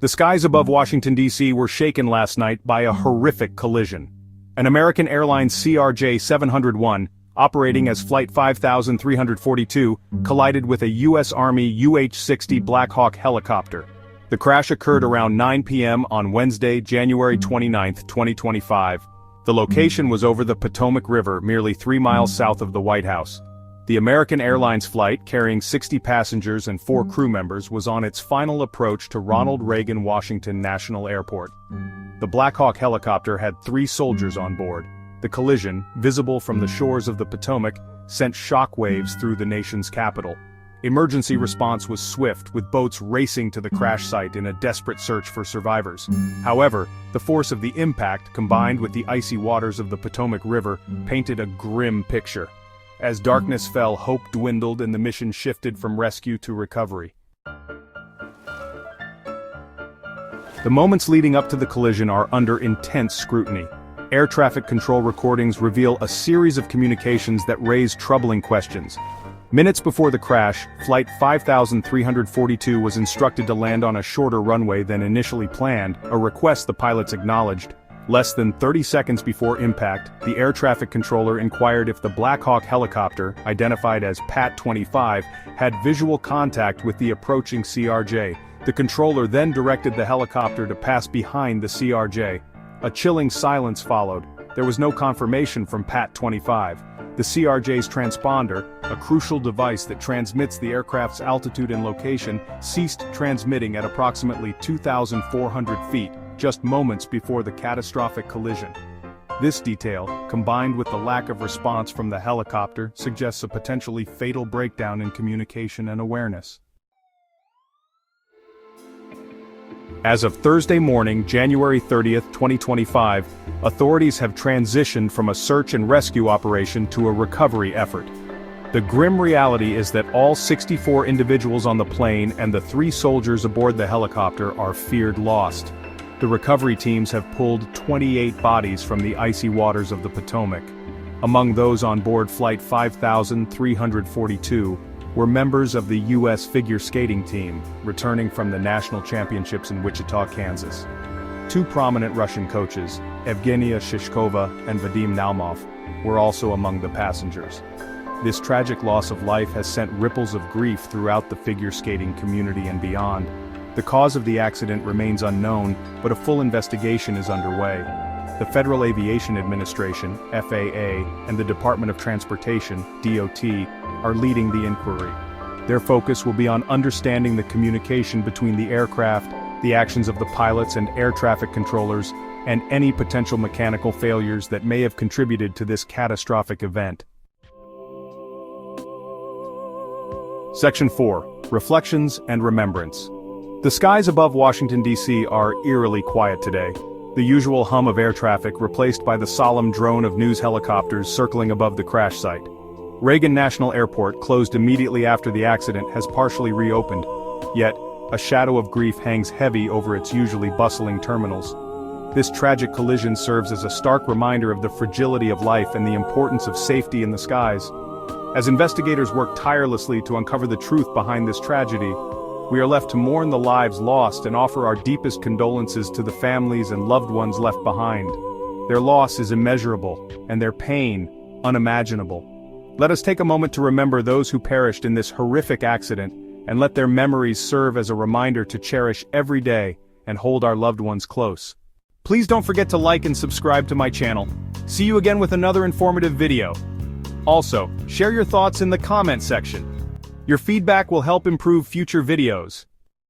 The skies above Washington, D.C. were shaken last night by a horrific collision. An American Airlines CRJ-701, operating as Flight 5342, collided with a U.S. Army UH-60 Black Hawk helicopter. The crash occurred around 9 p.m. on Wednesday, January 29, 2025. The location was over the Potomac River, merely 3 miles south of the White House. The American Airlines flight, carrying 60 passengers and 4 crew members, was on its final approach to Ronald Reagan Washington National Airport. The Black Hawk helicopter had 3 soldiers on board. The collision, visible from the shores of the Potomac, sent shockwaves through the nation's capital. Emergency response was swift, with boats racing to the crash site in a desperate search for survivors. However, the force of the impact, combined with the icy waters of the Potomac River, painted a grim picture. As darkness fell, hope dwindled and the mission shifted from rescue to recovery. The moments leading up to the collision are under intense scrutiny. Air traffic control recordings reveal a series of communications that raise troubling questions. Minutes before the crash, Flight 5342 was instructed to land on a shorter runway than initially planned, a request the pilots acknowledged. Less than 30 seconds before impact, the air traffic controller inquired if the Black Hawk helicopter, identified as PAT-25, had visual contact with the approaching CRJ. The controller then directed the helicopter to pass behind the CRJ. A chilling silence followed. There was no confirmation from PAT-25. The CRJ's transponder, a crucial device that transmits the aircraft's altitude and location, ceased transmitting at approximately 2,400 feet, just moments before the catastrophic collision. This detail, combined with the lack of response from the helicopter, suggests a potentially fatal breakdown in communication and awareness. As of Thursday morning, January 30, 2025, authorities have transitioned from a search and rescue operation to a recovery effort. The grim reality is that all 64 individuals on the plane and the 3 soldiers aboard the helicopter are feared lost. The recovery teams have pulled 28 bodies from the icy waters of the Potomac. Among those on board Flight 5342 were members of the U.S. figure skating team, returning from the national championships in Wichita, Kansas. 2 prominent Russian coaches, Evgenia Shishkova and Vadim Naumov, were also among the passengers. This tragic loss of life has sent ripples of grief throughout the figure skating community and beyond. The cause of the accident remains unknown, but a full investigation is underway. The Federal Aviation Administration, FAA, and the Department of Transportation, DOT, are leading the inquiry. Their focus will be on understanding the communication between the aircraft, the actions of the pilots and air traffic controllers, and any potential mechanical failures that may have contributed to this catastrophic event. Section 4. Reflections and Remembrance. The skies above Washington, D.C. are eerily quiet today. The usual hum of air traffic replaced by the solemn drone of news helicopters circling above the crash site. Reagan National Airport, closed immediately after the accident, has partially reopened. Yet, a shadow of grief hangs heavy over its usually bustling terminals. This tragic collision serves as a stark reminder of the fragility of life and the importance of safety in the skies. As investigators work tirelessly to uncover the truth behind this tragedy, we are left to mourn the lives lost and offer our deepest condolences to the families and loved ones left behind. Their loss is immeasurable, and their pain, unimaginable. Let us take a moment to remember those who perished in this horrific accident, and let their memories serve as a reminder to cherish every day and hold our loved ones close. Please don't forget to like and subscribe to my channel. See you again with another informative video. Also, share your thoughts in the comment section. Your feedback will help improve future videos.